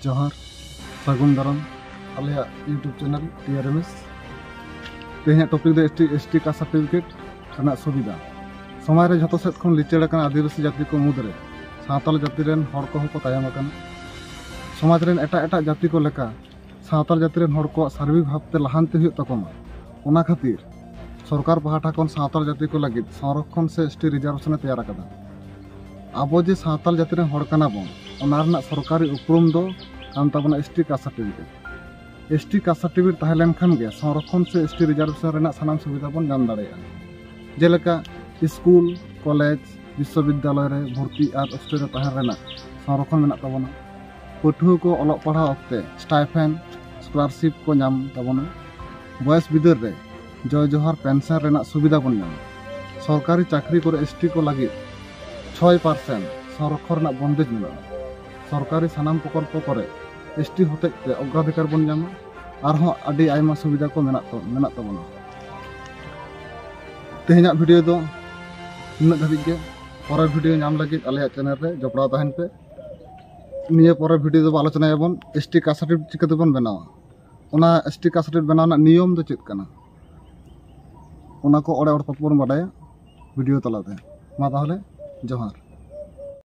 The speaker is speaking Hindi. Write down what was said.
जोहार सगुन दाराम आलिया यूट्यूब चैनल TRMS तेज टॉपिक दो ST कास्ट सर्टिफिकेट सुविधा समाज रे जो सेट खन लिचड़ आदिवासी जाति को मुद्रे सावताल जाति रेन हड़ को तायम समाज रेन एटा जाति को लेका सावताल जाति रेन हड़ को सार्विक भावते लाहांती हुई तकोमा ओना खातिर सरकार पहाटा खन सावताल जाति को लगित संरक्षण से ST रिजर्वेशन तैयार कदा आबो जे सावताल जाति रेन हड़ कना बोन ओना रना सरकारी उपरुम दो कान ताबना ST caste certificate ST caste certificate ताहे लेन खान गे संरक्षण से ST रिजर्वेशन रेना सानाम सुविधा बोन नाम दाड़ेया जेलेका स्कूल कॉलेज विश्वविद्यालय रे भर्ती और हॉस्टेल रे ताहे रेना संरक्षण मेना ताबना पठुआ को अलग पढ़ा अक्ते स्टाइपेंड स्कॉलरशिप को नाम ताबना बयस बिदर रे जय जोहार पेंशन रेना सुविधा बोन नाम सरकारी चाकरी को ST को लगी 6% संरक्षण रेना बंदेज मेना सरकारी सानाम प्रकल्प करे ST होते अग्राधिकार बन नामा आरहों आदि आयमा सुविधा को मेना ताबना तेहना वीडियो दो नुना धाबी के पर वीडियो नाम लगी आले चैनल रे जपड़ा तहन पे निये पर वीडियो दो आलोचना याबन ST कास्ट सर्टिफिकेट चिकाते बन बनावा ओना ST कास्ट सर्टिफिकेट बनाना नियम दो चेत कना ओना को ओडे ओड पतबन बाडाया वीडियो तलाते मा ताहले जोहार।